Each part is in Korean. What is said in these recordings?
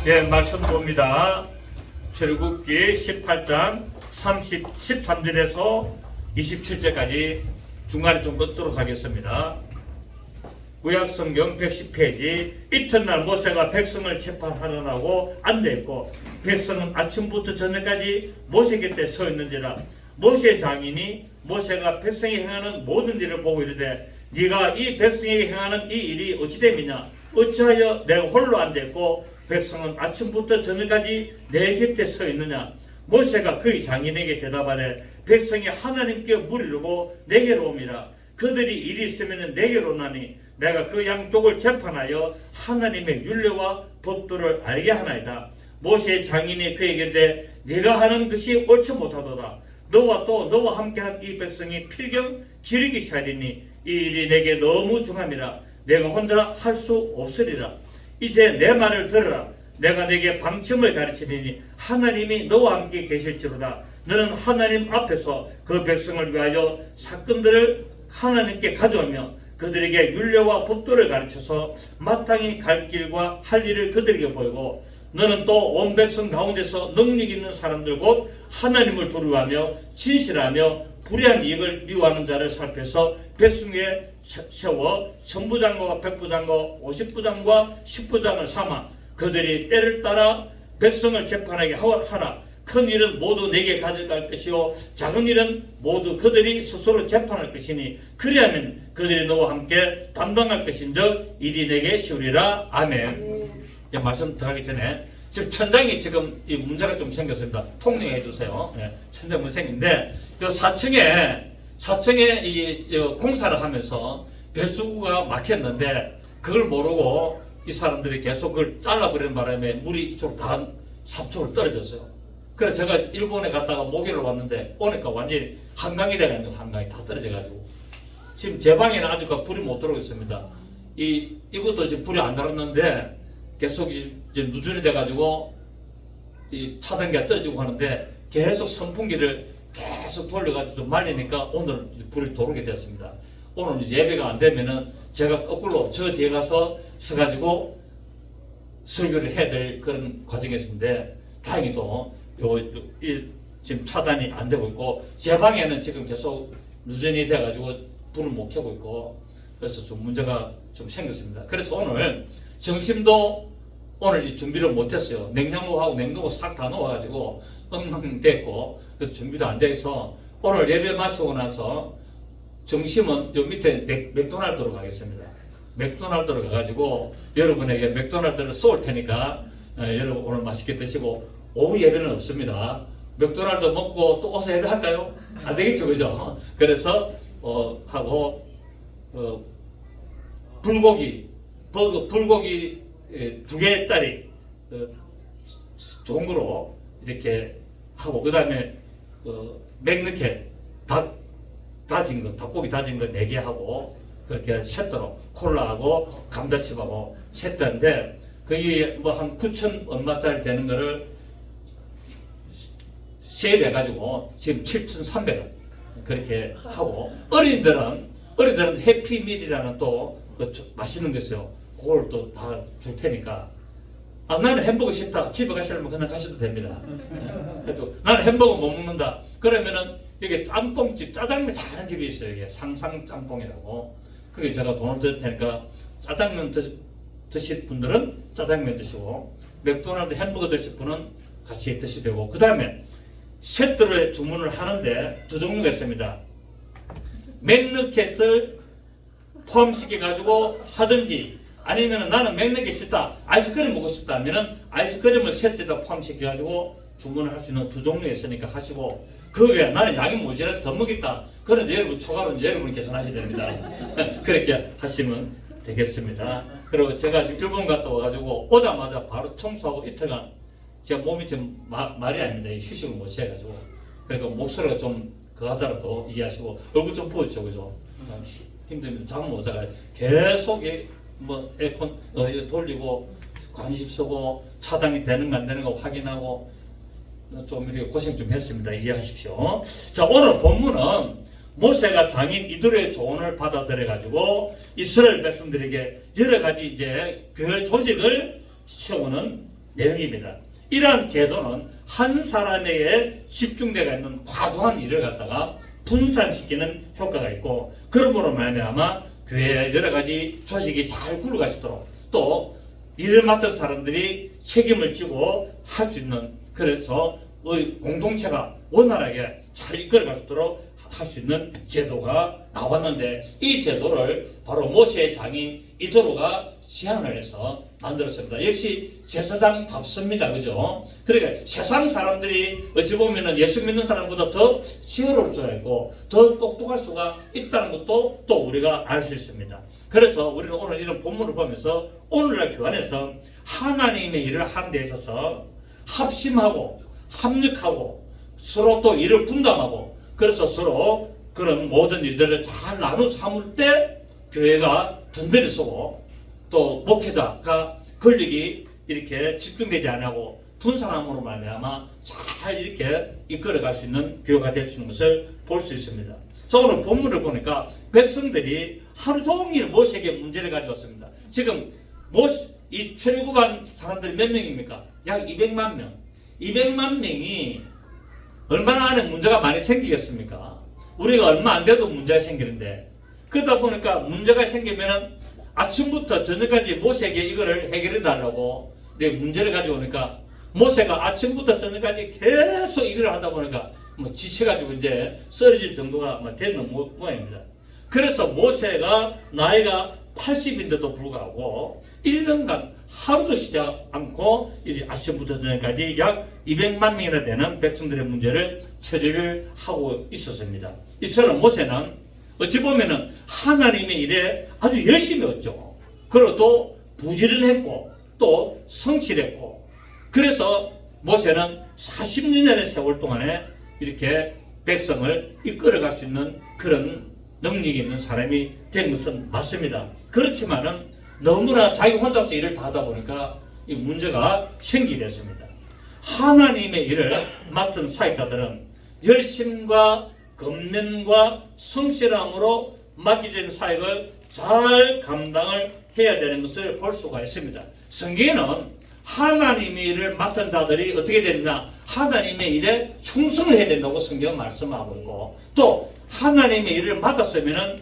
예, 말씀 봅니다. 출애굽기 18장 13절에서 27절까지 중간에 좀 긋도록 하겠습니다. 구약성경 110페이지. 이튿날 모세가 백성을 재판하려고 앉아있고 백성은 아침부터 저녁까지 모세 곁에 서 있는지라. 모세 장인이 모세가 백성이 행하는 모든 일을 보고 이르되 네가 이 백성에게 행하는 이 일이 어찌됨이냐. 어찌하여 내가 홀로 앉아있고 백성은 아침부터 저녁까지 내 곁에 서 있느냐. 모세가 그의 장인에게 대답하되 백성이 하나님께 물으려고 내게로 옵니다. 그들이 일이 있으면 내게로 오나니 내가 그 양쪽을 재판하여 하나님의 율례와 법도를 알게 하나이다. 모세의 장인이 그에게 이르되 네가 하는 것이 옳지 못하도다. 너와 또 너와 함께한 이 백성이 필경 기르기 시작하리니 이 일이 내게 너무 중함이라. 내가 혼자 할 수 없으리라. 이제 내 말을 들으라. 내가 내게 방침을 가르치리니 하나님이 너와 함께 계실지로다. 너는 하나님 앞에서 그 백성을 위하여 사건들을 하나님께 가져오며 그들에게 율례와 법도를 가르쳐서 마땅히 갈 길과 할 일을 그들에게 보이고 너는 또 온 백성 가운데서 능력 있는 사람들 곧 하나님을 두려워하며 진실하며 불의한 이익을 미워하는 자를 살펴서 백성 위에 세워 천부장과 백부장과 50부장과 10부장을 삼아 그들이 때를 따라 백성을 재판하게 하라. 큰 일은 모두 내게 가져갈 것이요 작은 일은 모두 그들이 스스로 재판할 것이니 그리하면 그들이 너와 함께 담당할 것인즉 일이 내게 쉬우리라. 아멘. 예, 말씀 들어가기 전에 지금 천장이 지금 이 문제가 좀 생겼습니다. 통령해 주세요. 예, 천장 문생인데 이 4층에 이 공사를 하면서 배수구가 막혔는데 그걸 모르고 이 사람들이 계속 그걸 잘라버리는 바람에 물이 이쪽으로 다 3층으로 떨어졌어요. 그래서 제가 일본에 갔다가 목요일에 왔는데 오니까 완전히 한강이 돼가지고 한강이 다 떨어져가지고 지금 제 방에는 아직까지 불이 못 들어오고 있습니다. 이것도 지금 불이 안 들었는데 계속 이제 누전이 돼가지고 이 차단기가 떨어지고 하는데 계속 선풍기를 계속 돌려가지고 좀 말리니까 오늘 불이 들어오게 됐습니다. 오늘 이제 예배가 안 되면은 제가 거꾸로 저 뒤에 가서 서가지고 설교를 해야 될 그런 과정이었는데 다행히도 지금 차단이 안 되고 있고 제 방에는 지금 계속 누전이 돼가지고 불을 못 켜고 있고 그래서 좀 문제가 좀 생겼습니다. 그래서 오늘 점심도 오늘 준비를 못했어요. 냉장고하고 냉동고 싹 다 놓아가지고 엉망됐고 그래서 준비도 안 돼서 오늘 예배 마치고 나서 점심은 요 밑에 맥도날드로 가겠습니다. 맥도날드로 가가지고 여러분에게 맥도날드를 쏠 테니까 여러분 오늘 맛있게 드시고 오후 예배는 없습니다. 맥도날드 먹고 또 와서 예배할까요? 안 되겠죠, 그죠? 그래서 하고 불고기 불고기 2개짜리 좋은 거로 이렇게 하고 그 다음에 맥너켓 다진 거 닭고기 다진 거 4개 하고 그렇게 세트로 콜라하고 감자칩하고 세트인데 그게 뭐 한 9천 얼마짜리 되는 거를 세일해가지고 지금 7,300원 그렇게 하고 어린이들은 해피밀이라는 또 맛있는 거 있어요. 그걸 또 다 줄 테니까 나는 햄버거 싫다. 집에 가시려면 그냥 가셔도 됩니다. 그래도 나는 햄버거 못 먹는다. 그러면은 여기 짬뽕집 짜장면 잘하는 집이 있어요. 이게 상상 짬뽕이라고. 그게 제가 돈을 드릴 테니까 짜장면 드실 분들은 짜장면 드시고 맥도날드 햄버거 드실 분은 같이 드시면 되고 그 다음에 세트로 주문을 하는데 두 종류가 있습니다. 맥너켓을 포함시켜 가지고 하든지 아니면 나는 맥너켓 싫다 아이스크림 먹고 싶다 하면은 아이스크림을 세트에다 포함시켜 가지고 주문을 할 수 있는 두 종류가 있으니까 하시고 그 외에 나는 양이 모자라서 더 먹겠다 그런 이제 여러분 초과로 이제 여러분이 계산하셔야 됩니다. 그렇게 하시면 되겠습니다. 그리고 제가 지금 일본 갔다 와가지고 오자마자 바로 청소하고 이틀간 제가 몸이 지금 말이 아닙니다. 휴식을 못 취해가지고 그러니까 목소리가 좀 그하더라도 이해하시고 얼굴 좀 부어주죠, 그죠? 힘들면 잠 못 자가 계속 뭐 에어컨 돌리고 관심 쓰고 차단이 되는가 안 되는가 확인하고 좀 이렇게 고생 좀 했습니다. 이해하십시오. 자, 오늘 본문은 모세가 장인 이도로의 조언을 받아들여 가지고 이스라엘 백성들에게 여러 가지 이제 교회 조직을 세우는 내용입니다. 이러한 제도는 한 사람에게 집중되어 있는 과도한 일을 갖다가 분산시키는 효과가 있고, 그러므로 말미암아 교회에 여러 가지 조직이 잘 굴러갈 수 있도록, 또 일을 맡은 사람들이 책임을 지고 할 수 있는, 그래서 공동체가 원활하게 잘 이끌어갈 수 있도록 할 수 있는 제도가 나왔는데, 이 제도를 바로 모세의 장인 이도로가 시행을 해서 만들었습니다. 역시 제사장답습니다. 그죠? 그러니까 세상 사람들이 어찌 보면 예수 믿는 사람보다 더 지혜로울 수가 있고 더 똑똑할 수가 있다는 것도 또 우리가 알 수 있습니다. 그래서 우리는 오늘 이런 본문을 보면서 오늘날 교환에서 하나님의 일을 하는 데 있어서 합심하고 합력하고 서로 또 일을 분담하고, 그래서 서로 그런 모든 일들을 잘 나눠서 삼을 때 교회가 든든히 서고, 또 목회자가 권력이 이렇게 집중되지 않고 분산함으로 말미암아 잘 이렇게 이끌어갈 수 있는 교회가 될 수 있는 것을 볼 수 있습니다. 그래서 오늘 본문을 보니까 백성들이 하루 종일 모세에게 문제를 가져왔습니다. 지금 이 출애굽한 사람들이 몇 명입니까? 약 200만 명. 200만 명이 얼마나 안에 문제가 많이 생기겠습니까? 우리가 얼마 안 돼도 문제가 생기는데, 그러다 보니까 문제가 생기면은 아침부터 저녁까지 모세에게 이거를 해결해 달라고 문제를 가져오니까, 모세가 아침부터 저녁까지 계속 이걸 하다 보니까 지쳐가지고 이제 쓰러질 정도가 되는 모양입니다. 그래서 모세가 나이가 80인데도 불구하고 1년간 하루도 쉬지 않고 이제 아침부터 저녁까지 약 200만 명이나 되는 백성들의 문제를 처리를 하고 있었습니다. 이처럼 모세는 어찌 보면은 하나님의 일에 아주 열심히 했죠. 그리고 또 부지런했고 또 성실했고, 그래서 모세는 40년의 세월 동안에 이렇게 백성을 이끌어갈 수 있는 그런 능력이 있는 사람이 된 것은 맞습니다. 그렇지만은 너무나 자기 혼자서 일을 다 하다 보니까 이 문제가 생기게 됐습니다. 하나님의 일을 맡은 사역자들은 열심과 근면과 성실함으로 맡겨진 사역을 잘 감당을 해야 되는 것을 볼 수가 있습니다. 성경에는 하나님의 일을 맡은 자들이 어떻게 되느냐, 하나님의 일에 충성을 해야 된다고 성경은 말씀하고 있고, 또 하나님의 일을 맡았으면은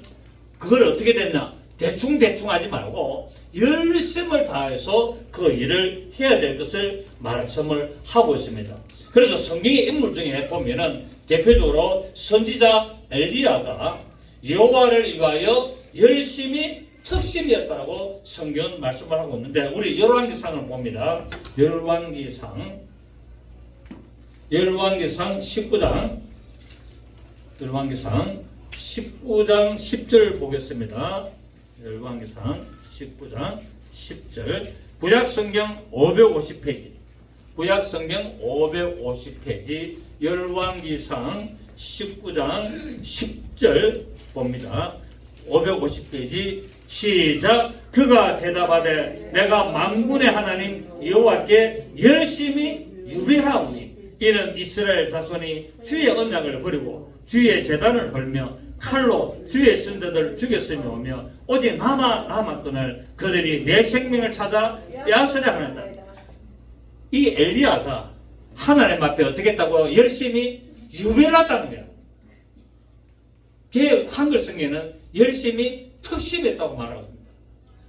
그걸 어떻게 됐냐, 대충 하지 말고 열심을 다해서 그 일을 해야 될 것을 말씀을 하고 있습니다. 그래서 성경의 인물 중에 보면은 대표적으로 선지자 엘리야가 여호와를 위하여 열심히 특심이었다라고 성경은 말씀을 하고 있는데, 우리 열왕기상을 봅니다. 열왕기상 19장 10절 보겠습니다. 열왕기상 19장 10절. 구약성경 550페이지. 구약성경 550페이지 열왕기상 19장 10절 봅니다. 550페이지 시작. 그가 대답하되 내가 만군의 하나님 여호와께 열심히 유배하오니 이는 이스라엘 자손이 주의 언약을 버리고 주의 제단을 헐며 칼로 주의 선자들을 죽였으며 오며 오직 남았거늘 그들이 내 생명을 찾아 빼앗으려 하는다. 이 엘리야가 하나님 앞에 어떻게 했다고? 열심히 유배했다는 거야. 한글 성경에는 열심히 특심했다고 말하고 있습니다.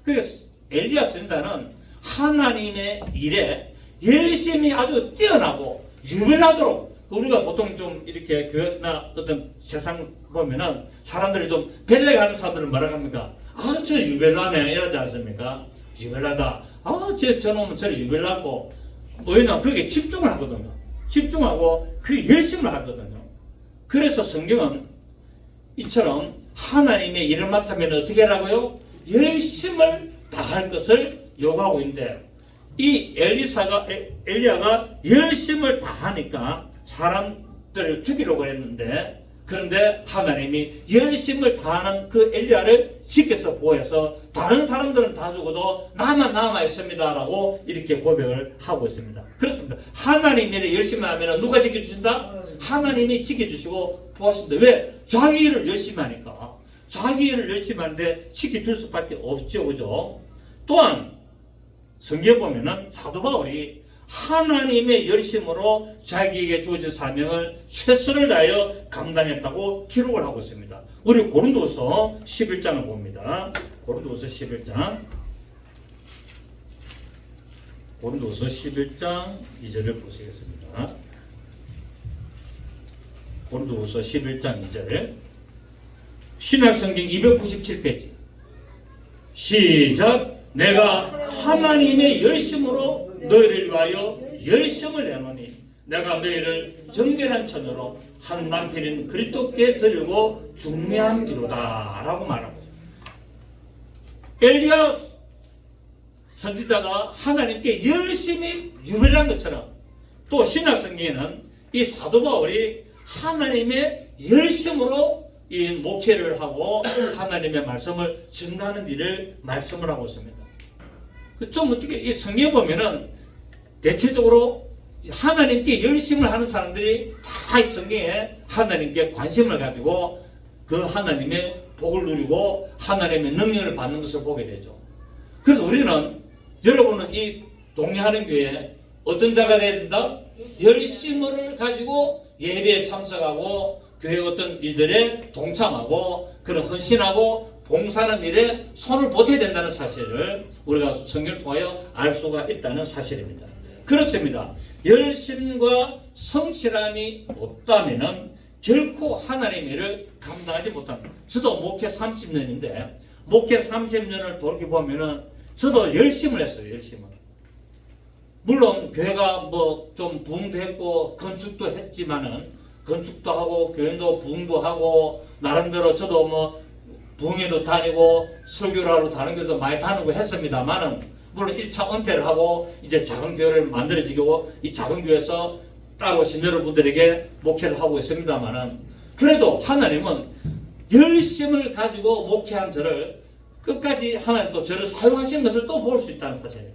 그래서 엘리야 선지자는 하나님의 일에 열심히 아주 뛰어나고 유별나도록, 우리가 보통 좀 이렇게 교회나 어떤 세상 보면은 사람들이 좀 벨레가는 사람들은 뭐라 합니까? 아, 저 유별나네 이러지 않습니까? 유별나다. 아, 저놈은 저리 유별나고 뭐냐, 그게 집중을 하거든요. 집중하고 그 열심을 하거든요. 그래서 성경은 이처럼 하나님의 일을 맡으면 어떻게 하라고요? 열심을 다할 것을 요구하고 있는데, 이 엘리야가 열심을 다하니까 사람들을 죽이려고 했는데, 그런데 하나님이 열심을 다하는 그 엘리야를 지켜서 보호해서 다른 사람들은 다 죽어도 나만 남아 있습니다라고 이렇게 고백을 하고 있습니다. 그렇습니다. 하나님 일에 열심히 하면 누가 지켜주신다? 하나님이 지켜주시고 보호하십니다. 왜? 자기 일을 열심히 하니까. 자기 일을 열심히 하는데 지켜줄 수밖에 없죠. 그죠? 또한 성경에 보면은 사도 바울이 하나님의 열심으로 자기에게 주어진 사명을 최선을 다하여 감당했다고 기록을 하고 있습니다. 우리 고린도서 11장을 봅니다. 고린도서 11장. 고린도서 11장 2절을 보시겠습니다. 고린도서 11장 2절. 신약성경 297페이지. 시작. 내가 하나님의 열심으로 너희를 위하여 열심을 내노니 내가 너희를 정결한 처녀로 한 남편인 그리스도께 드리고 중매함이로다 라고 말하고, 엘리야 선지자가 하나님께 열심히 유별한 것처럼 또 신약성경에는 이 사도 바울이 하나님의 열심으로 이 목회를 하고 하나님의 말씀을 전하는 일을 말씀을 하고 있습니다. 좀 어떻게 이 성경에 보면은 대체적으로 하나님께 열심을 하는 사람들이 다 이 성경에 하나님께 관심을 가지고 그 하나님의 복을 누리고 하나님의 능력을 받는 것을 보게 되죠. 그래서 우리는, 여러분은 이 동의하는 교회에 어떤 자가 되어야 된다? 열심을 가지고 예배에 참석하고 교회 어떤 일들에 동참하고 그런 헌신하고 봉사하는 일에 손을 보태야 된다는 사실을 우리가 성경을 통하여 알 수가 있다는 사실입니다. 그렇습니다. 열심과 성실함이 없다면 결코 하나님의 일을 감당하지 못합니다. 저도 목회 30년인데 목회 30년을 돌이켜보면 저도 열심을 했어요. 열심을. 물론 교회가 뭐 좀 부흥도 했고 건축도 했지만은, 건축도 하고 교회도 부흥도 하고 나름대로 저도 뭐 부흥회도 다니고 설교를 하러 다른 교회도 많이 다니고 했습니다만은, 물론 1차 은퇴를 하고 이제 작은 교회를 만들어지고 이 작은 교회에서 따라오신 여러분들에게 목회를 하고 있습니다만은, 그래도 하나님은 열심을 가지고 목회한 저를 끝까지 하나님 또 저를 사용하신 것을 또 볼 수 있다는 사실이에요.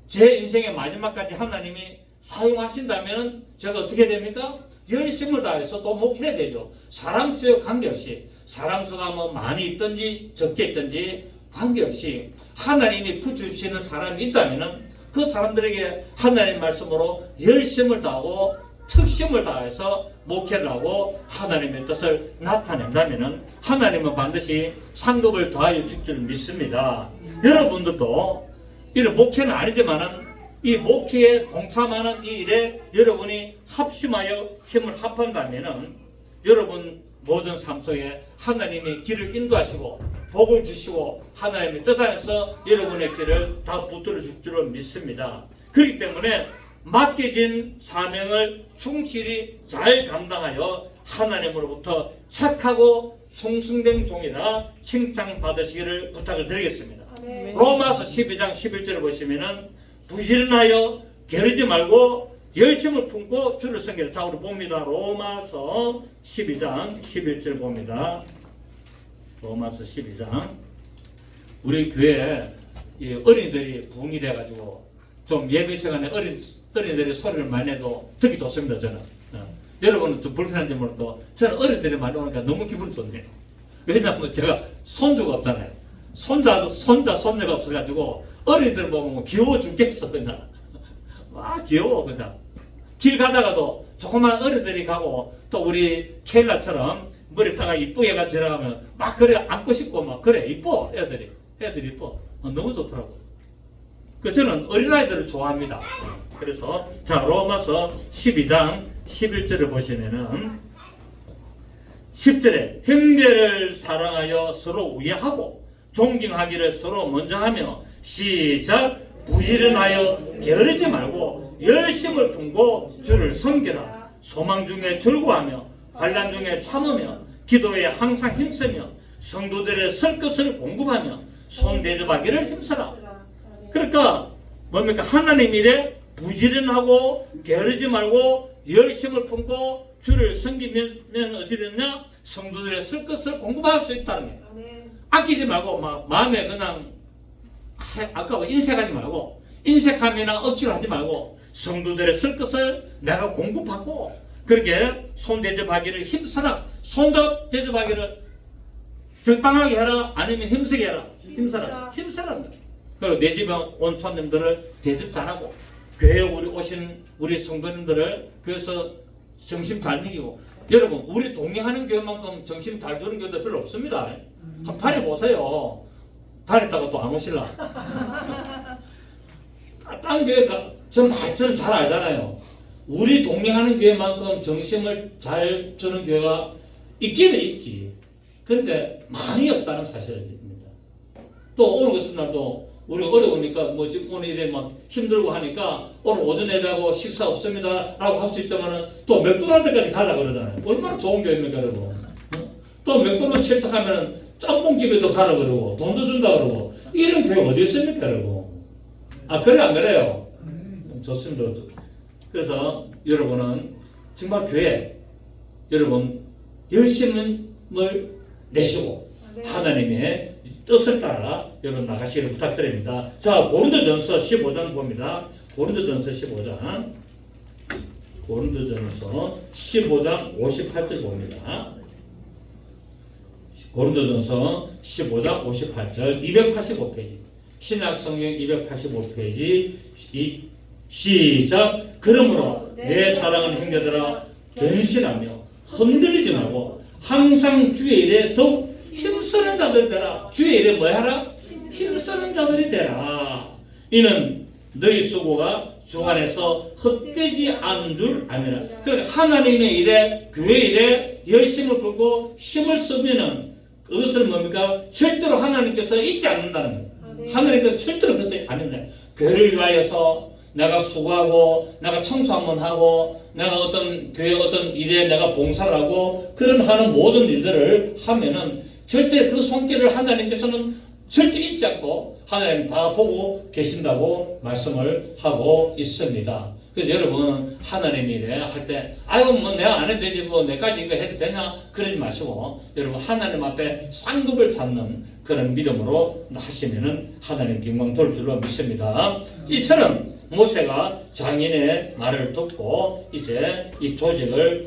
제 인생의 마지막까지 하나님이 사용하신다면 제가 어떻게 됩니까? 열심을 다해서 또 목회해야 되죠. 사람 수에 관계없이, 사람 수가 뭐 많이 있든지 적게 있든지 관계없이 하나님이 붙여주시는 사람이 있다면 그 사람들에게 하나님 말씀으로 열심을 다하고 특심을 다해서 목회를 하고 하나님의 뜻을 나타낸다면 하나님은 반드시 상급을 더하여 줄 줄 믿습니다. 여러분들도 이런 목회는 아니지만은 이 목회에 동참하는 이 일에 여러분이 합심하여 힘을 합한다면은 여러분 모든 삶 속에 하나님의 길을 인도하시고 복을 주시고 하나님의 뜻 안에서 여러분의 길을 다 붙들어 줄 줄을 믿습니다. 그렇기 때문에 맡겨진 사명을 충실히 잘 감당하여 하나님으로부터 착하고 충성된 종이라 칭찬받으시기를 부탁을 드리겠습니다. 네. 로마서 12장 11절을 보시면은 부지런하여 게으르지 말고 열심을 품고 주를 섬기라. 자, 우리 봅니다. 로마서 12장 11절 봅니다. 로마서 12장. 우리 교회에 어린이들이 부흥이 돼가지고 좀 예배 시간에 어린이들이 소리를 많이 해도 듣기 좋습니다. 저는. 여러분은 좀 불편한지 몰라도 저는 어린이들이 많이 오니까 너무 기분이 좋네요. 왜냐하면 제가 손주가 없잖아요. 손자, 손녀가 없어가지고 어린이들 보면 귀여워 죽겠어. 그냥 와 귀여워. 그냥 길 가다가도 조그만 어린이들이 가고 또 우리 케일라처럼 머리타가 이쁘게 해가 지나가면 막 그래 안고 싶고 막 그래 이뻐. 애들이 이뻐. 너무 좋더라고. 그래서 저는 어린아이들을 좋아합니다. 그래서 자, 로마서 12장 11절을 보시면은 10절에 형제를 사랑하여 서로 우애하고 존경하기를 서로 먼저 하며 시작. 부지런하여 게으르지 말고 열심을 품고 주를 섬기라. 소망 중에 즐거워하며 환난 중에 참으며 기도에 항상 힘쓰며 성도들의 설 것을 공급하며 손 대접하기를 힘쓰라. 그러니까 뭡니까? 하나님 일에 부지런하고 게으르지 말고 열심을 품고 주를 섬기면 어떻게 되느냐? 성도들의 설 것을 공급할 수 있다는 거예요. 아끼지 말고 막 마음에 그냥 아까워 인색하지 말고, 인색하면 억지로 하지 말고 성도들의 쓸 것을 내가 공급하고 그렇게 손 대접하기를 힘쓰라. 손 대접하기를 적당하게 해라. 아니면 힘쓰게 해라. 힘쓰라. 그리고 내 집에 온 손님들을 대접 잘하고, 교회에 오신 우리 성도님들을 교회에서 정신 잘 먹이고. 여러분, 우리 동의하는 교회만큼 정신 잘 주는 교회도 별로 없습니다. 한 판에 보세요. 다녔다가 또 안 오실라. 딴 교회가 저는 잘 알잖아요. 우리 동의하는 교회만큼 정신을 잘 주는 교회가 있기는 있지. 근데 많이 없다는 사실입니다. 또 오늘 같은 날도 우리가 어려우니까 뭐 지금 오늘 이래 막 힘들고 하니까 오늘 오전에라고 식사 없습니다 라고 할 수 있지만은 또 맥도날드까지 가자 그러잖아요. 얼마나 좋은 교회입니까 여러분. 또 맥도날드 채택하면은 짬뽕집에도 가라 그러고 돈도 준다 그러고 이런 교회 어디 있습니까 여러분. 그래 안 그래요? 좋습니다. 그래서 여러분은 정말 교회 여러분 열심을 내시고 하나님의 뜻을 따라 여러분 나가시기를 부탁드립니다. 자, 고린도전서 15장 봅니다. 고린도전서 15장 58절 봅니다. 고린도전서 15장 58절 285페이지 신약성경 285페이지 시작. 그러므로 내 사랑하는 형제들아 견실하며 흔들리지 말고 항상 주의 일에 더욱 힘쓰는 자들이 되라. 주의 일에 뭐 하라? 힘쓰는 자들이 되라. 이는 너희 수고가 주 안에서 헛되지 않은 줄 아니라. 그러니까 하나님의 일에 교회 일에 열심을 붓고 힘을 쓰면은 그것을 뭡니까? 절대로 하나님께서 잊지 않는다는 거예요. 하나님께서 절대로 그것을 안 한다. 교회를 위하여서 내가 수고하고 내가 청소 한번 하고 내가 어떤 교회 어떤 일에 내가 봉사를 하고 그런 하는 모든 일들을 하면은 절대 그 손길을 하나님께서는 절대 잊지 않고 하나님 다 보고 계신다고 말씀을 하고 있습니다. 그래서 여러분 하나님 일에 할 때 아이고 뭐 내가 안 해도 되지 뭐 내까지 이거 해도 되나 그러지 마시고 여러분 하나님 앞에 쌍급을 쌓는 그런 믿음으로 하시면은 하나님 영광 돌 줄로 믿습니다. 이처럼 모세가 장인의 말을 듣고 이제 이 조직을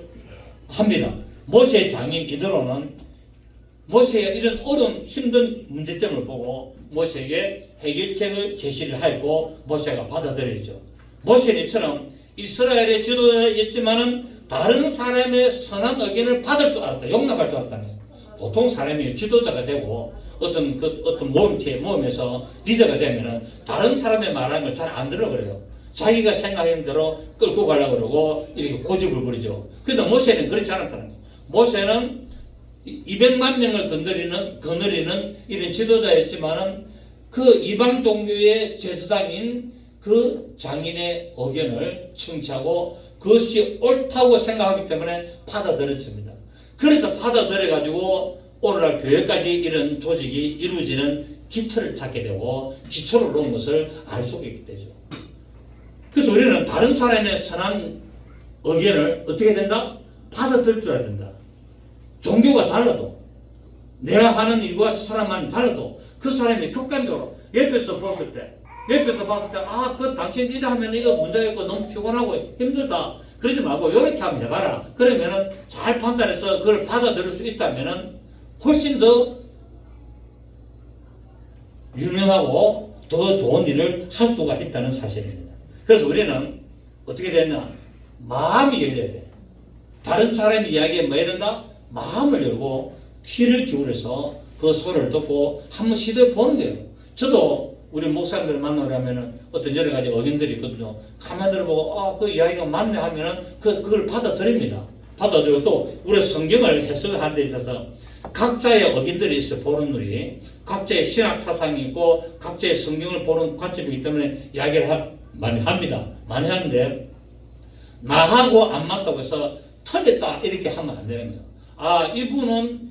합니다. 모세의 장인 이드로는 모세의 이런 어려운 힘든 문제점을 보고 모세에게 해결책을 제시를 하였고 모세가 받아들였죠. 모세는 이처럼 이스라엘의 지도자였지만은 다른 사람의 선한 의견을 받을 줄 알았다. 용납할 줄 알았다는 거예요. 보통 사람이 지도자가 되고 어떤 모임에서 리더가 되면은 다른 사람의 말하는 걸 잘 안 들어 그래요. 자기가 생각하는 대로 끌고 가려고 그러고 이렇게 고집을 부리죠. 그런데 모세는 그렇지 않았다는 거예요. 모세는 200만 명을 거느리는 이런 지도자였지만은 그 이방 종교의 제사장인 그 장인의 의견을 청취하고 그것이 옳다고 생각하기 때문에 받아들였습니다. 그래서 받아들여가지고 오늘날 교회까지 이런 조직이 이루어지는 기틀을 찾게 되고 기초를 놓은 것을 알 수가 있게 되죠. 그래서 우리는 다른 사람의 선한 의견을 어떻게 된다? 받아들일 줄 알아야 된다. 종교가 달라도 내가 하는 일과 사람만이 달라도 그 사람이 객관적으로 옆에서 봤을 때 그 당신 일을 하면 이거 문제가 있고 너무 피곤하고 힘들다 그러지 말고 이렇게 한번 해봐라. 그러면은 잘 판단해서 그걸 받아들일 수 있다면은 훨씬 더 유명하고 더 좋은 일을 할 수가 있다는 사실입니다. 그래서 우리는 어떻게 되냐? 마음이 열려야 돼. 다른 사람의 이야기에 뭐 해야 된다? 마음을 열고 귀를 기울여서 그 소리를 듣고 한번 시도해 보는 거예요. 저도 우리 목사님들 만나려면은 어떤 여러 가지 의견들이 있거든요. 가만히 들어보고 그 이야기가 맞네 하면은 그걸 받아들입니다. 받아들이고 또 우리 성경을 해석하는 데 있어서 각자의 의견들이 있어요. 보는 눈이 각자의 신학 사상이 있고 각자의 성경을 보는 관점이기 때문에 이야기를 많이 합니다. 많이 하는데 나하고 안 맞다고 해서 틀렸다 이렇게 하면 안 되는 거예요.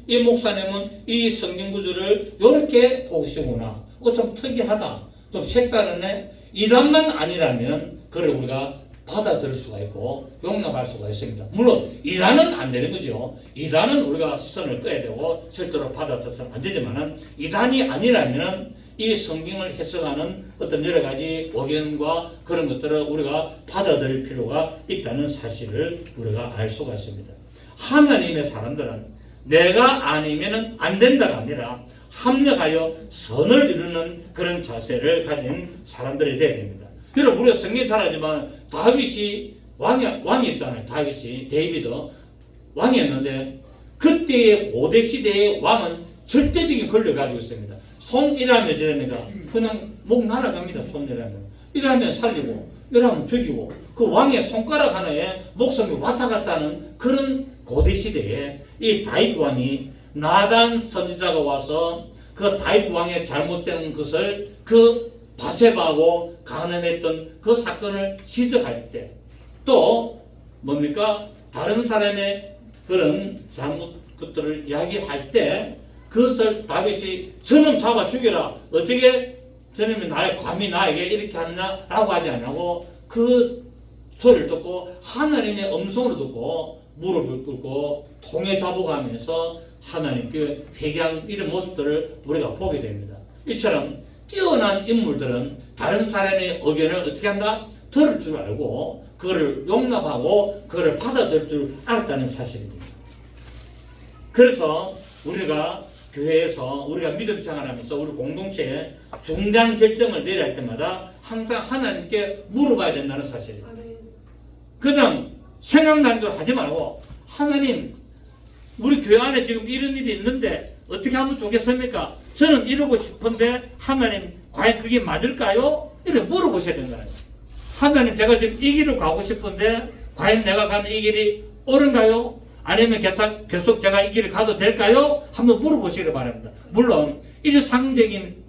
이 목사님은 이 성경 구절을 이렇게 보시구나. 좀 특이하다. 좀 색다르네. 이단만 아니라면 그걸 우리가 받아들일 수가 있고 용납할 수가 있습니다. 물론 이단은 안 되는 거죠. 이단은 우리가 선을 꺼야 되고 절대로 받아들여서는 안 되지만은 이단이 아니라면 이 성경을 해석하는 어떤 여러 가지 의견과 그런 것들을 우리가 받아들일 필요가 있다는 사실을 우리가 알 수가 있습니다. 하나님의 사람들은 내가 아니면은 안 된다가 아니라 합력하여 선을 이루는 그런 자세를 가진 사람들이 되어야 됩니다. 여러분 우리가 성경 잘 알지만 다윗이 왕이었잖아요. 다윗이 데이비드 왕이었는데 그때의 고대 시대의 왕은 절대적인 권력을 가지고 있습니다. 손 일하면 저랍니까? 그냥 목 날아갑니다. 손 일하면 살리고 일하면 죽이고 그 왕의 손가락 하나에 목숨이 왔다 갔다 하는 그런 고대 시대에 이 다윗 왕이 나단 선지자가 와서 그 다윗 왕의 잘못된 것을 그 바세바하고 가늠했던 그 사건을 지적할 때 또 뭡니까? 다른 사람의 그런 잘못 것들을 이야기할 때 그것을 다윗이 저놈 잡아 죽여라. 어떻게 저놈이 감히 나에게 이렇게 하느냐라고 하지 않고 그 소리를 듣고 하나님의 음성을 듣고 무릎을 꿇고 통에 잡아가면서 하나님께 회개하는 이런 모습들을 우리가 보게 됩니다. 이처럼 뛰어난 인물들은 다른 사람의 의견을 어떻게 한다? 들을 줄 알고 그거를 용납하고 그거를 받아들일 줄 알았다는 사실입니다. 그래서 우리가 교회에서 우리가 믿음 생활하면서 우리 공동체에 중대한 결정을 내려야 할 때마다 항상 하나님께 물어봐야 된다는 사실입니다. 그냥 생각나는 대로 하지 말고 하나님 우리 교회 안에 지금 이런 일이 있는데 어떻게 하면 좋겠습니까? 저는 이러고 싶은데 하나님 과연 그게 맞을까요? 이렇게 물어보셔야 된다는 거예요. 하나님 제가 지금 이 길을 가고 싶은데 과연 내가 가는 이 길이 옳은가요? 아니면 계속 제가 이 길을 가도 될까요? 한번 물어보시길 바랍니다. 물론 일상적인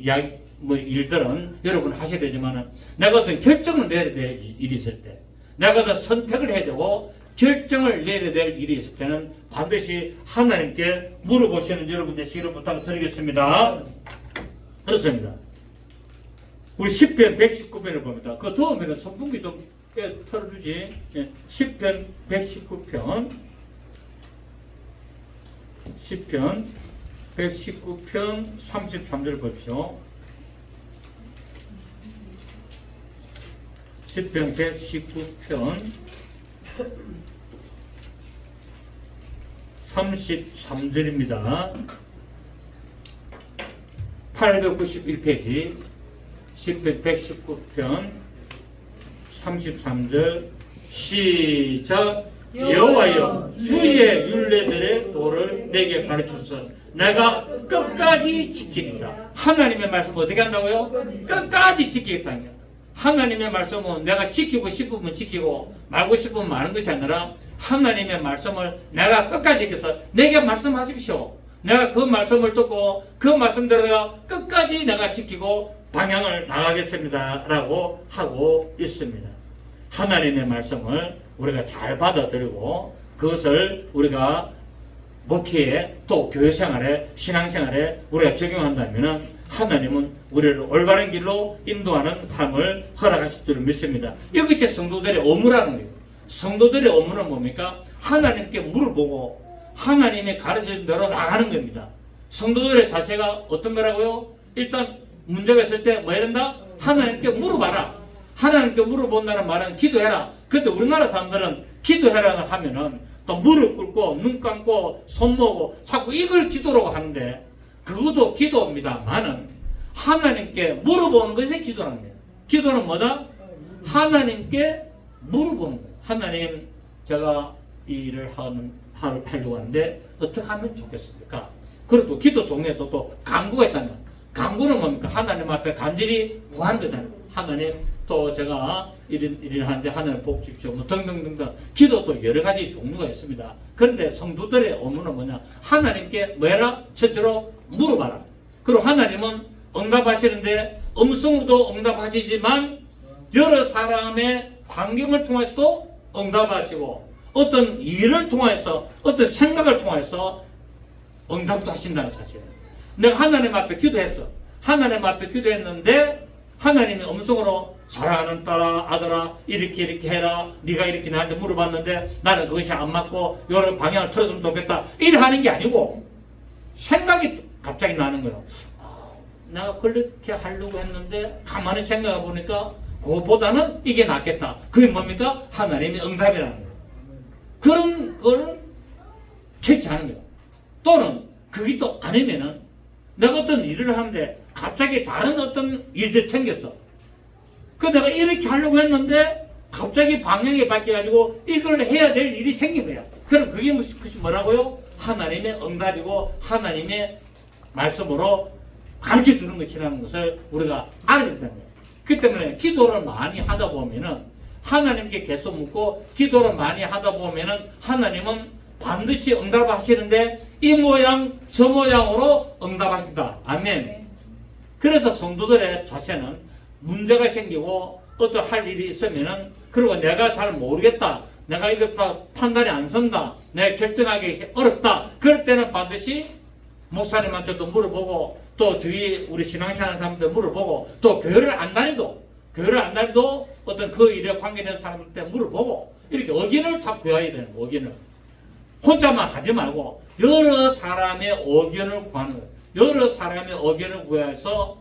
일들은 여러분 하셔야 되지만 내가 어떤 결정을 내야 될 일이 있을 때 내가 어떤 선택을 해야 되고 결정을 내야 될 일이 있을 때는 반드시 하나님께 물어보시는 여러분 되시기를 부탁드리겠습니다. 그렇습니다. 우리 10편 119편을 봅니다. 그 다음에는 선풍기 좀 털어주지. 10편 119편 10편 119편 33절 보십시오. 10편 119편 33절입니다. 891페이지 10편 119편 33절 시작. 여호와여 주의 율례들의 도를 내게 가르쳐서 내가 끝까지 지키리라. 하나님의 말씀 어떻게 한다고요? 끝까지 지키겠다는 거예요. 하나님의 말씀은 내가 지키고 싶으면 지키고 말고 싶으면 마는 것이 아니라 하나님의 말씀을 내가 끝까지 지켜서 내게 말씀하십시오. 내가 그 말씀을 듣고 그 말씀대로 내가 끝까지 내가 지키고 방향을 나가겠습니다 라고 하고 있습니다. 하나님의 말씀을 우리가 잘 받아들이고 그것을 우리가 목회에 또 교회생활에 신앙생활에 우리가 적용한다면 하나님은 우리를 올바른 길로 인도하는 삶을 허락하실 줄 믿습니다. 이것이 성도들의 업무라는 거예요. 성도들의 업무는 뭡니까? 하나님께 물어보고 하나님의 가르쳐준 대로 나가는 겁니다. 성도들의 자세가 어떤 거라고요? 일단 문제가 있을 때 뭐 해야 된다? 하나님께 물어봐라. 하나님께 물어본다는 말은 기도해라. 그런데 우리나라 사람들은 기도해라 하면은 또 무릎 꿇고 눈 감고 손 모으고 자꾸 이걸 기도라고 하는데 그것도 기도입니다만은 하나님께 물어보는 것이 기도라는 거예요. 기도는 뭐다? 하나님께 물어보는 거예요. 하나님 제가 이 일을 하려고 하는데 어떻게 하면 좋겠습니까? 그리고 기도 종류에도 또 간구가 있잖아요. 간구는 뭡니까? 하나님 앞에 간절히 구하는 거잖아요. 하나님 또 제가 일을 하는데 하나님 복 주십시오. 뭐 등등등등 기도도 여러 가지 종류가 있습니다. 그런데 성도들의 업무는 뭐냐? 하나님께 뭐해라? 첫째로 물어봐라. 그리고 하나님은 응답하시는데 음성으로도 응답하시지만 여러 사람의 환경을 통해서도 응답하시고 어떤 일을 통해서 어떤 생각을 통해서 응답도 하신다는 사실이에요. 내가 하나님 앞에 기도했어. 하나님 앞에 기도했는데 하나님이 음성으로 사랑하는 딸아 아들아 이렇게 해라. 네가 이렇게 나한테 물어봤는데 나는 그것이 안 맞고 여러 방향을 틀었으면 좋겠다. 이래 하는 게 아니고 생각이 갑자기 나는 거예요. 내가 그렇게 하려고 했는데 가만히 생각해 보니까 그거보다는 이게 낫겠다. 그게 뭡니까? 하나님의 응답이라는 거예요. 그런 걸 채취하는 거예요. 또는 그게 또 아니면은 내가 어떤 일을 하는데 갑자기 다른 어떤 일들이 생겼어. 그 내가 이렇게 하려고 했는데 갑자기 방향이 바뀌어가지고 이걸 해야 될 일이 생긴 거야. 그럼 그게 뭐라고요? 하나님의 응답이고 하나님의 말씀으로 가르쳐 주는 것이라는 것을 우리가 알아야 된다는 거예요. 그 때문에 기도를 많이 하다 보면은 하나님께 계속 묻고 기도를 많이 하다 보면은 하나님은 반드시 응답하시는데 이 모양 저 모양으로 응답하신다. 아멘. 그래서 성도들의 자세는 문제가 생기고 어떤 할 일이 있으면은 그리고 내가 잘 모르겠다. 내가 이것 판단이 안 선다. 내가 결정하기 어렵다. 그럴 때는 반드시 목사님한테도 물어보고 또 주위 우리 신앙생활 사람들 물어보고 또 교회를 안 다니도 어떤 그 일에 관계된 사람들한테 물어보고 이렇게 의견을 다 구해야 되는 거예요. 의견을. 혼자만 하지 말고 여러 사람의 의견을 구하는 거예요. 여러 사람의 의견을 구해서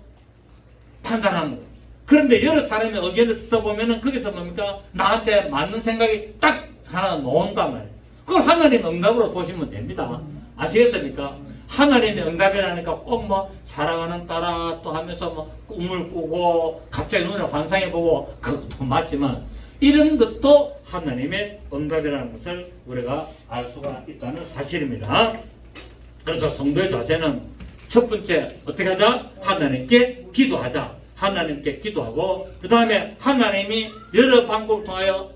판단하는 거예요. 그런데 여러 사람의 의견을 듣다 보면은 거기서 뭡니까? 나한테 맞는 생각이 딱 하나 나온단 말이에요. 그걸 하나님 응답으로 보시면 됩니다. 아시겠습니까? 하나님의 응답이라니까 꼭 뭐 사랑하는 딸아 또 하면서 뭐 꿈을 꾸고 갑자기 눈에 환상해보고 그것도 맞지만 이런 것도 하나님의 응답이라는 것을 우리가 알 수가 있다는 사실입니다. 그래서 성도의 자세는 첫 번째 어떻게 하자? 하나님께 기도하자. 하나님께 기도하고 그 다음에 하나님이 여러 방법을 통하여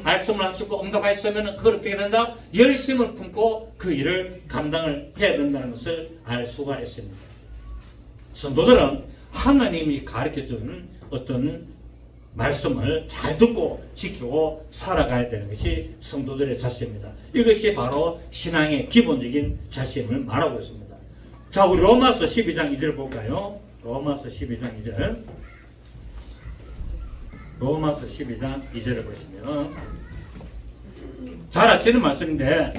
말씀을 하시고 응답하셨으면 그걸 어떻게 된다? 열심을 품고 그 일을 감당을 해야 된다는 것을 알 수가 있습니다. 성도들은 하나님이 가르쳐주는 어떤 말씀을 잘 듣고 지키고 살아가야 되는 것이 성도들의 자세입니다. 이것이 바로 신앙의 기본적인 자세임을 말하고 있습니다. 자, 우리 로마서 12장 2절 볼까요? 로마서 12장 2절. 로마서 12장 2절을 보시면 잘 아시는 말씀인데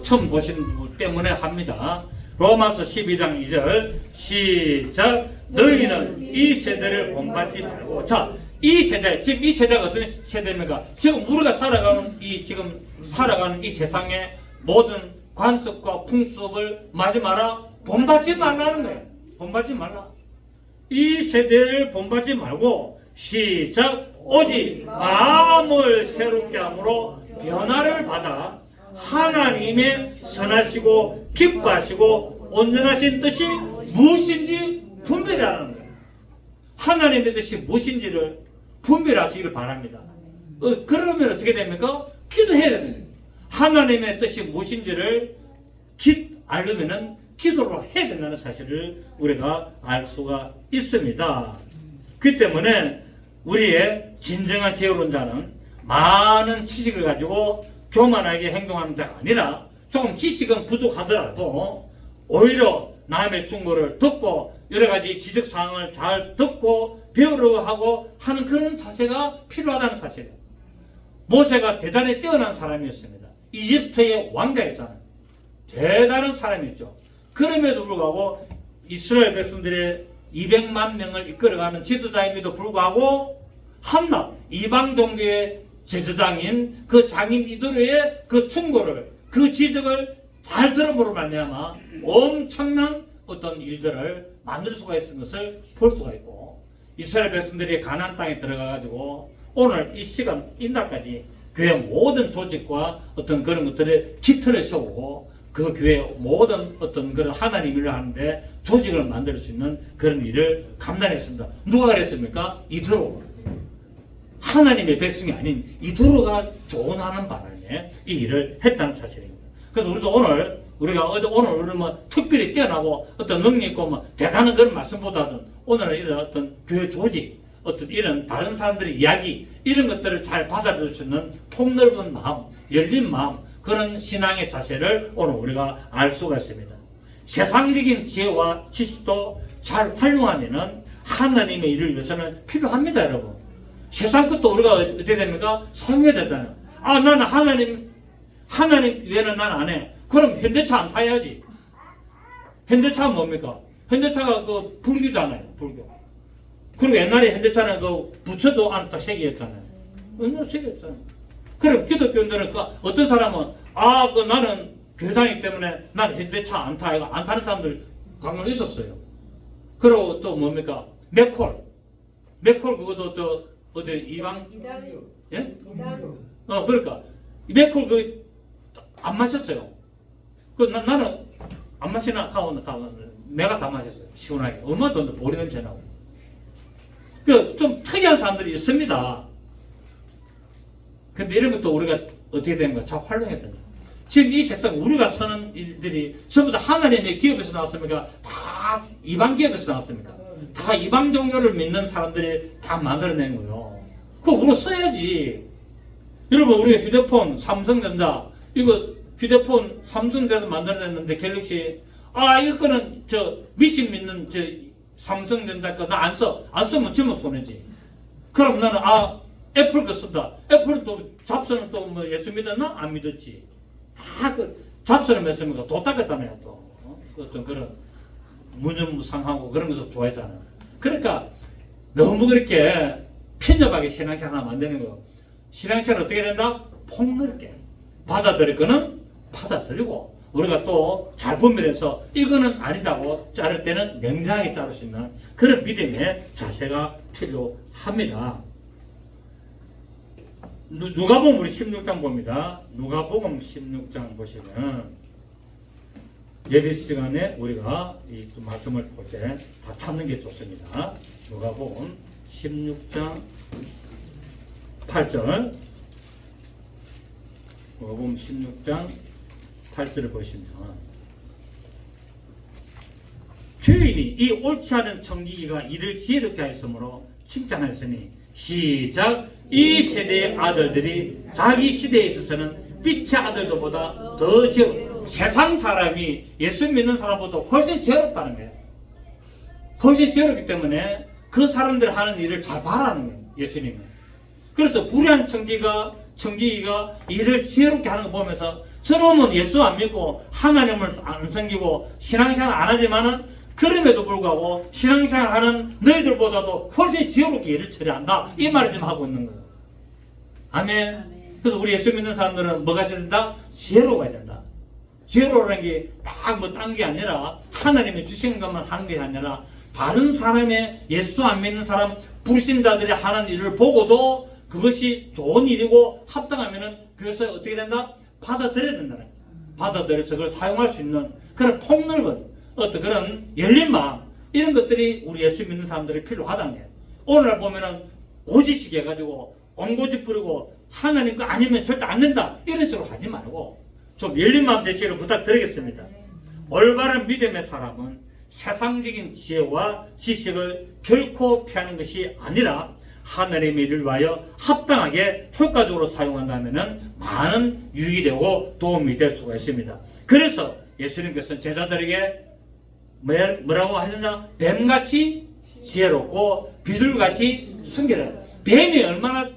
처음 보신 분 때문에 합니다. 로마서 12장 2절 시작. 너희는 이 세대를 본받지 말고. 자, 이 세대, 지금 이 세대가 어떤 세대입니까? 지금 우리가 살아가는 이 세상의 모든 관습과 풍습을 마지 마라. 본받지 말라는 거예요. 본받지 말라. 이 세대를 본받지 말고 시작. 오직 마음을 새롭게 함으로 변화를 받아 하나님의 선하시고 기뻐하시고 온전하신 뜻이 무엇인지 분별하는 거예요. 하나님의 뜻이 무엇인지를 분별하시기를 바랍니다. 그러면 어떻게 됩니까? 기도해야 됩니다. 하나님의 뜻이 무엇인지를 알려면은 기도로 해야 된다는 사실을 우리가 알 수가 있습니다. 그 때문에 우리의 진정한 제어론자는 많은 지식을 가지고 교만하게 행동하는 자가 아니라 조금 지식은 부족하더라도 오히려 남의 충고를 듣고 여러 가지 지적사항을 잘 듣고 배우려고 하고 하는 그런 자세가 필요하다는 사실이에요. 모세가 대단히 뛰어난 사람이었습니다. 이집트의 왕자였잖아요. 대단한 사람이었죠. 그럼에도 불구하고 이스라엘 백성들의 200만 명을 이끌어가는 지도자임에도 불구하고 한낱 이방 종교의 제사장인 그 장인 이드로의 그 충고를 그 지적을 잘 들어보로 말미암아 엄청난 어떤 일들을 만들 수가 있는 것을 볼 수가 있고 이스라엘 백성들이 가나안 땅에 들어가 가지고 오늘 이 시간 이날까지 교회 모든 조직과 어떤 그런 것들의 기틀을 세우고 그 교회 모든 어떤 그런 하나님 일을 하는데 조직을 만들 수 있는 그런 일을 감당했습니다. 누가 그랬습니까? 이드로. 하나님의 백성이 아닌 이드로가 조언하는 바람에 이 일을 했다는 사실입니다. 그래서 우리도 우리가 오늘 뭐 특별히 뛰어나고 어떤 능력 있고 뭐 대단한 그런 말씀보다는 오늘은 이런 어떤 교회 조직, 어떤 이런 다른 사람들의 이야기 이런 것들을 잘 받아들일 수 있는 폭넓은 마음, 열린 마음 그런 신앙의 자세를 오늘 우리가 알 수가 있습니다. 세상적인 지혜와 지식도 잘 활용하면은 하나님의 일을 위해서는 필요합니다, 여러분. 세상 것도 우리가 어떻게 됩니까? 사용해야 되잖아요. 아, 나는 하나님 위에는 난 안 해. 그럼 현대차 안 타야지. 현대차가 뭡니까? 현대차가 그 불교잖아요, 불교. 그리고 옛날에 현대차는 그 부처도 안에 세계였잖아요. 옛날에 세계였잖아요. 그럼 기독교인들은 그 어떤 사람은 나는 교회 다니기 때문에 난 현대차 안 타. 안 타는 사람들 강론 있었어요. 그리고 또 뭡니까? 맥콜 그것도 저 어디 이방 이단요. 예? 이단요. 그러니까 맥콜 안 마셨어요. 나는 안 마시나 가온 내가 다 마셨어요. 시원하게 얼마 전에 보리 냄새 나고. 좀 특이한 사람들이 있습니다. 근데 이런 것도 우리가 어떻게 되는 거야? 잘 활용해야 된다. 지금 이 세상 우리가 쓰는 일들이 전부 다 하나님의 기업에서 나왔습니까? 다 이방 기업에서 나왔습니다. 다 이방 종교를 믿는 사람들이 다 만들어낸 거예요. 그거 우리가 써야지. 여러분 우리 휴대폰 삼성전자 이거 휴대폰 삼성전자에서 만들어냈는데 갤럭시 이거는 저 미신 믿는 저 삼성전자 거 나 안 쓰면 지면 손해지. 그럼 나는 애플 거 쓴다. 애플은 또 잡스는 또 뭐 예수 믿었나? 안 믿었지. 다 잡스는 믿습니까? 도 닦았잖아요 또. 어떤 그런 무념무상하고 그런 것을 좋아했잖아요. 그러니까 너무 그렇게 편협하게 신앙생활 하나 만드는 거. 신앙생활 어떻게 된다? 폭넓게 받아들일 거는 받아들이고 우리가 또 잘 분별해서 이거는 아니다고 자를 때는 냉정하게 자를 수 있는 그런 믿음의 자세가 필요합니다. 누가복음 우리 16장 봅니다. 누가복음 16장 보시면 예배 시간에 우리가 이 말씀을 볼 때 다 찾는 게 좋습니다. 누가복음 16장 8절 누가복음 16장 8절을 보시면 주인이 이 옳지 않은 청지기가 이를 지혜롭게 하였으므로 칭찬하였으니 시작 이 세대의 아들들이 자기 시대에 있어서는 빛의 아들들보다 더 세상 사람이 예수 믿는 사람보다 훨씬 지혜롭다는 거예요. 훨씬 지혜롭기 때문에 그 사람들 하는 일을 잘 봐라는 거예요. 예수님은. 그래서 불의한 청지기가 일을 지혜롭게 하는 거 보면서 저놈은 예수 안 믿고 하나님을 안 섬기고 신앙생활 안 하지만은 그럼에도 불구하고 신앙생활 하는 너희들보다도 훨씬 지혜롭게 일을 처리한다. 이 말을 지금 하고 있는 거예요. 아멘. 그래서 우리 예수 믿는 사람들은 뭐가 있어야 된다? 지혜로워야 된다. 지혜로우라는 게 딱 뭐 딴 게 아니라 하나님이 주신 것만 하는 게 아니라 다른 사람의 예수 안 믿는 사람 불신자들이 하는 일을 보고도 그것이 좋은 일이고 합당하면은 그래서 어떻게 된다? 받아들여야 된다는 거예요. 받아들여서 그걸 사용할 수 있는 그런 폭넓은 어떤 그런 열린 마음 이런 것들이 우리 예수 믿는 사람들이 필요하다는 거예요. 오늘날 보면은 고지식 해가지고 옹고집 부리고 하나님 거 아니면 절대 안 된다 이런 식으로 하지 말고 좀 열린 마음 되시기를 부탁드리겠습니다. 올바른 믿음의 사람은 세상적인 지혜와 지식을 결코 피하는 것이 아니라 하나님의 일을 위하여 합당하게 효과적으로 사용한다면 많은 유익이 되고 도움이 될 수가 있습니다. 그래서 예수님께서는 제자들에게 뭐라고 하셨나? 뱀같이 지혜롭고 비둘같이 순결해. 뱀이 얼마나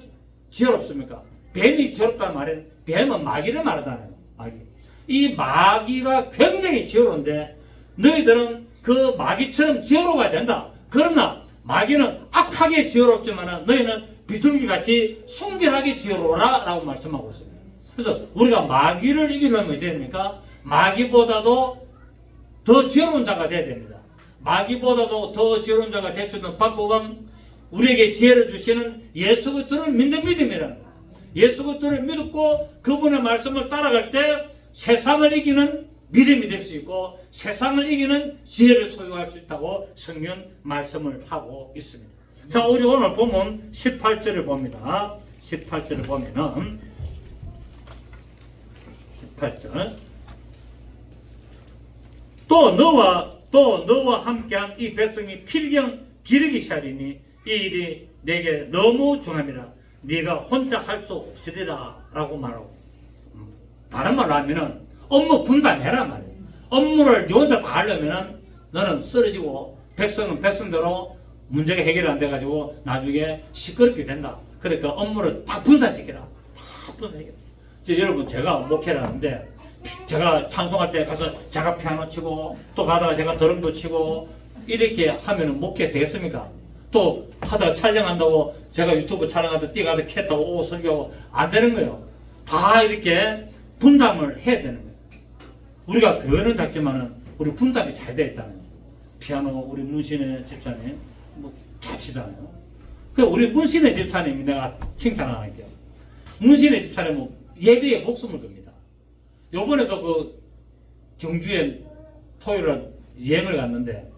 지혜롭습니까? 뱀이 지혜롭다는 말은 뱀은 마귀를 말하잖아요. 마귀. 이 마귀가 굉장히 지혜로운데 너희들은 그 마귀처럼 지혜로워야 된다. 그러나 마귀는 악하게 지혜롭지만 너희는 비둘기같이 순결하게 지혜로워라 라고 말씀하고 있습니다. 그래서 우리가 마귀를 이기려면 어떻게 됩니까? 마귀보다도 더 지혜로운 자가 되어야 됩니다. 마귀보다도 더 지혜로운 자가 될 수 있는 방법은 우리에게 지혜를 주시는 예수 그리스도를 믿는 믿음이라는 거예요. 예수 그리스도를 믿고 그분의 말씀을 따라갈 때 세상을 이기는 믿음이 될 수 있고 세상을 이기는 지혜를 소유할 수 있다고 성경 말씀을 하고 있습니다. 자, 우리 오늘 보면 18절을 봅니다. 18절을 보면은 18절 또 너와 함께한 이 백성이 필경 기르기 시작이니 이 일이 내게 너무 중함이라 네가 혼자 할 수 없으리라 라고 말하고 다른 말로 하면은 업무 분담해라 말이에요. 업무를 네 혼자 다 하려면은 너는 쓰러지고 백성은 백성대로 문제가 해결 안 돼가지고 나중에 시끄럽게 된다. 그러니까 업무를 다 분산시켜라. 다 분산시켜라. 여러분 제가 목회를 하는데 제가 찬송할 때 가서 제가 피아노 치고 또 가다가 제가 드럼도 치고 이렇게 하면은 목회 되겠습니까? 또 하다가 촬영한다고 제가 유튜브 촬영하다 뛰어가다 켰다고 오 설교하고 안 되는 거예요. 다 이렇게 분담을 해야 되는 거예요. 우리가 교회는 작지만은 우리 분담이 잘 되어 있다는 거예요. 피아노 우리 문신의 집사님 뭐 잘 치잖아요. 그 우리 문신의 집사님 내가 칭찬 안 할게요. 문신의 집사님은 예배에 목숨을 겁니다. 요번에도 그 경주에 토요일에 여행을 갔는데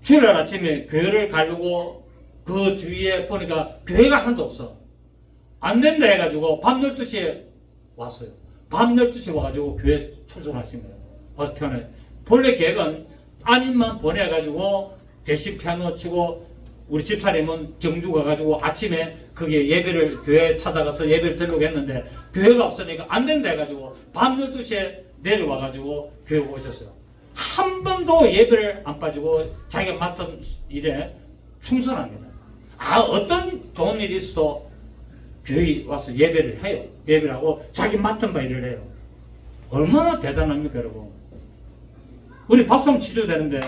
주일날 아침에 교회를 가려고 그 주위에 보니까 교회가 하나도 없어. 안 된다 해가지고 밤 12시에 왔어요. 밤 12시에 와가지고 교회 출석하신 거예요. 와서 피아노. 본래 계획은 따님만 보내가지고 대신 피아노 치고 우리 집사님은 경주 가가지고 아침에 그게 예배를 교회에 찾아가서 예배를 드리려고 했는데 교회가 없으니까 안 된다 해가지고 밤 12시에 내려와가지고 교회 오셨어요. 한 번도 예배를 안 빠지고 자기가 맡은 일에 충성합니다. 어떤 좋은 일이 있어도 교회에 와서 예배를 해요. 예배를 하고 자기 맡은 바 일을 해요. 얼마나 대단합니까, 여러분? 우리 박수 한번 치줘야 되는데.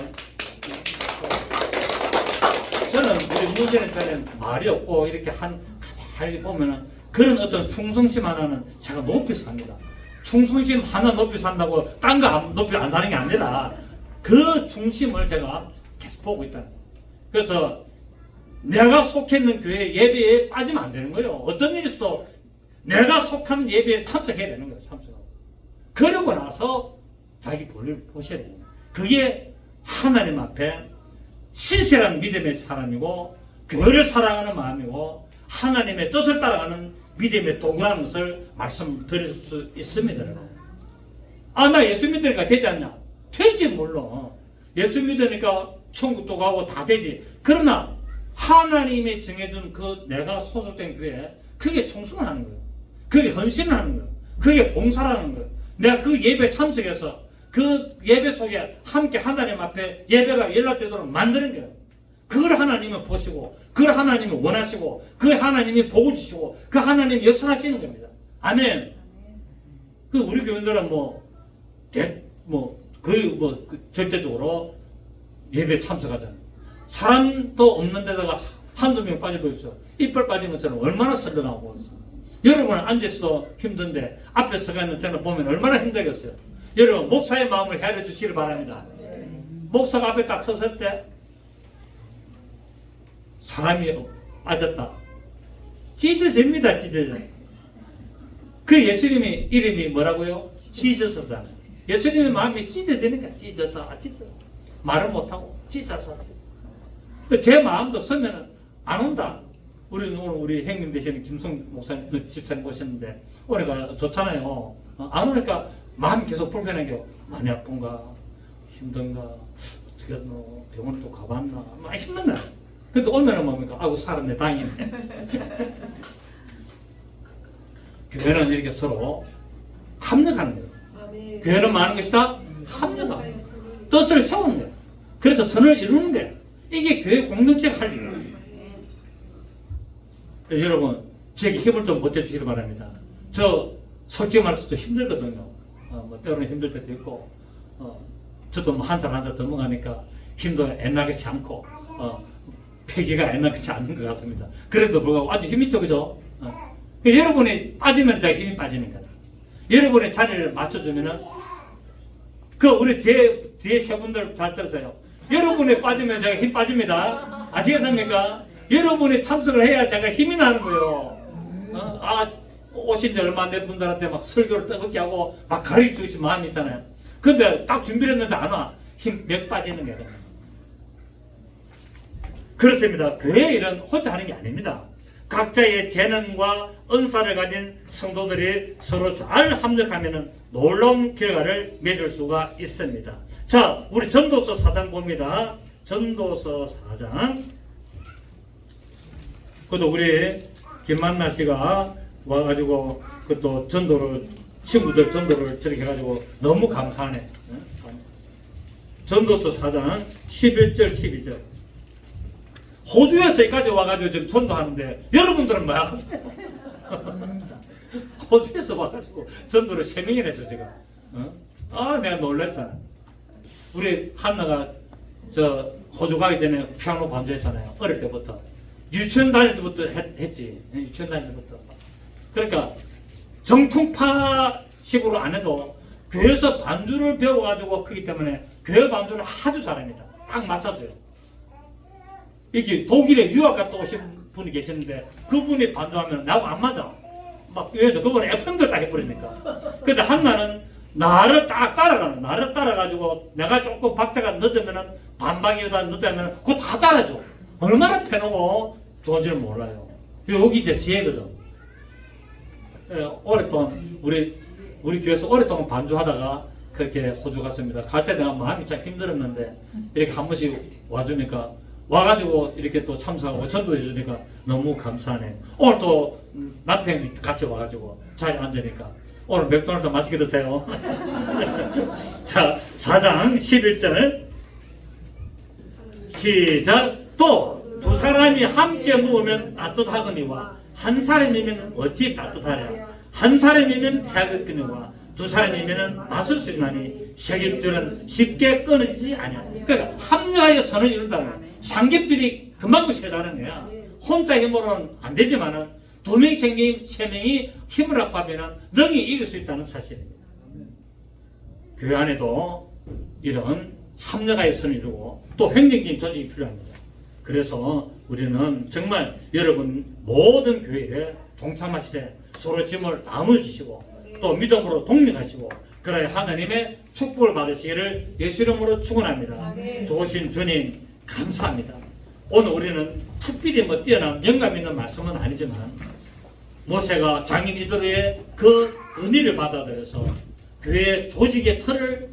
저는 우리 문제는 말이 없고 이렇게 가만히 보면은 그런 어떤 충성심 하나는 제가 높이 삽니다. 충성심 하나 높이 산다고 딴 거 높이 안 사는 게 아니라 그 중심을 제가 계속 보고 있다. 그래서 내가 속해 있는 교회 예배에 빠지면 안 되는 거예요. 어떤 일이 있어도 내가 속한 예배에 참석해야 되는 거예요. 참석하고. 그러고 나서 자기 볼일 보셔야 돼요. 그게 하나님 앞에 신실한 믿음의 사람이고 교회를 사랑하는 마음이고 하나님의 뜻을 따라가는 믿음의 도구라는 것을 말씀드릴 수 있습니다. 나 예수 믿으니까 되지 않냐? 되지 물론. 예수 믿으니까 천국도 가고 다 되지. 그러나 하나님이 정해준 그 내가 소속된 교회 그게 충성을 하는 거예요. 그게 헌신을 하는 거예요. 그게 봉사를 하는 거예요. 내가 그 예배에 참석해서 그 예배 속에 함께 하나님 앞에 예배가 연락되도록 만드는 거예요. 그걸 하나님은 보시고 그걸 하나님이 원하시고 그걸 하나님이 복을 주시고 그 하나님이 역사하시는 겁니다. 아멘. 그 우리 교인들은 절대적으로 예배에 참석하잖아요. 사람도 없는 데다가 한두 명 빠져버렸어. 이빨 빠진 것처럼 얼마나 썰렁하고 있어. 여러분은 앉아서도 힘든데 앞에 서가 있는 저는 보면 얼마나 힘들겠어요. 여러분 목사의 마음을 헤아려 주시길 바랍니다. 목사가 앞에 딱 섰을 때 사람이 빠졌다. 찢어집니다. 찢어져. 그 예수님의 이름이 뭐라고요? 찢어서다. 예수님의 마음이 찢어지니까 찢어서 말을 못하고 찢어서. 제 마음도 서면은 안 온다. 오늘 우리 형님 되시는 김성 목사님, 집사님 오셨는데 오니까 좋잖아요. 안 오니까 마음이 계속 불편한 게 많이 아픈가, 힘든가, 어떻게 병원에 또 가봤나, 막 힘든다. 근데 오면은 뭡니까? 아이고 살았네, 다행이네. 교회는 이렇게 서로 합력하는 거예요. 아멘. 교회는 많은 것이다? 합력하는 거예요. 뜻을 세우는 거예요. 그래서 선을 이루는 거예요. 이게 교회 공동체가 할 일이에요. 여러분, 제게 힘을 좀 보태주시기 바랍니다. 저 솔직히 말해서 좀 힘들거든요. 때로는 힘들 때도 있고, 저도 한 살 한 살 더 먹으니까 힘도 옛날같이 않고, 폐기가 옛날같이 않는 것 같습니다. 그래도 불구하고 아주 힘이 있죠, 그죠? 여러분이 빠지면 제가 힘이 빠지는 거예요. 여러분의 자리를 맞춰주면은, 우리 뒤에 세 분들 잘 들으세요. 여러분이 빠지면 제가 힘 빠집니다. 아시겠습니까? 여러분이 참석을 해야 제가 힘이 나는 거예요. 오신 지 얼마 안 된 분들한테 막 설교를 뜨겁게 하고 막 가르쳐 주신 마음이 있잖아요. 근데 딱 준비를 했는데 안 와. 힘 몇 빠지는 거예요. 그렇습니다. 교회 일은 혼자 하는 게 아닙니다. 각자의 재능과 은사를 가진 성도들이 서로 잘 합력하면 놀라운 결과를 맺을 수가 있습니다. 자, 우리 전도서 4장 봅니다. 전도서 4장. 그것도 우리 김만나 씨가 와가지고 그것도 전도를 친구들 전도를 저렇게 해가지고 너무 감사하네. 전도서 4장 11절 12절. 호주에서 여기까지 와가지고 지금 전도하는데 여러분들은 뭐야 하세요? 호주에서 와가지고 전도를 3명이나 했어 제가. 내가 놀랬잖아. 우리 한나가 저 호주 가기 전에 피아노 반주했잖아요. 어릴 때부터. 유치원 다닐 때부터 했지. 유치원 다닐 때부터. 그러니까 정통파식으로 안 해도 교회에서 반주를 배워가지고 크기 때문에 교회 반주를 아주 잘합니다. 딱 맞춰줘요. 이게 독일에 유학 갔다 오신 분이 계시는데 그분이 반주하면 나하고 안 맞아. 막 왜냐면 그분은 FM도 딱 해버리니까. 근데 한나는 나를 딱 따라가는, 나를 따라가지고 내가 조금 박자가 늦으면은 반박이다 늦으면 그거 다 따라줘. 얼마나 패놓고 좋은지를 몰라요. 여기 이제 지혜거든. 오랫동안 우리 교회에서 오랫동안 반주하다가 그렇게 호주 갔습니다. 갈 때 내가 마음이 참 힘들었는데 이렇게 한 번씩 와주니까 와가지고 이렇게 또 참석하고 전도 해주니까 너무 감사하네. 오늘 또 남편이 같이 와가지고 자리에 앉으니까 오늘 맥도날드 맛있게 드세요. 자, 4장 11절 시작. 또 두 사람이 함께 누우면 따뜻하거니와 한 사람이면 어찌 따뜻하랴. 한 사람이면 태극거니와 두 사람이면 맞을 수 있나니 세겹줄은 쉽게 끊어지지 않아. 그러니까 합력하여 선을 이룬다는 거야. 삼겹줄이 금방 세자는 거야. 혼자 힘으로는 안 되지만은 두 명이 생긴 세 명이 힘을 합하면은 능히 이길 수 있다는 사실입니다. 교회 안에도 이런 합력하여 선을 이루고 또 행정적인 조직이 필요합니다. 그래서 우리는 정말 여러분 모든 교회에 동참하시되 서로 짐을 나눠주시고 또 믿음으로 독립하시고 그래야 하나님의 축복을 받으시기를 예수 이름으로 축원합니다. 좋으신 주님 감사합니다. 오늘 우리는 특별히 뛰어난 영감 있는 말씀은 아니지만 모세가 장인 이드로의 그 은혜를 받아들여서 교회 조직의 틀을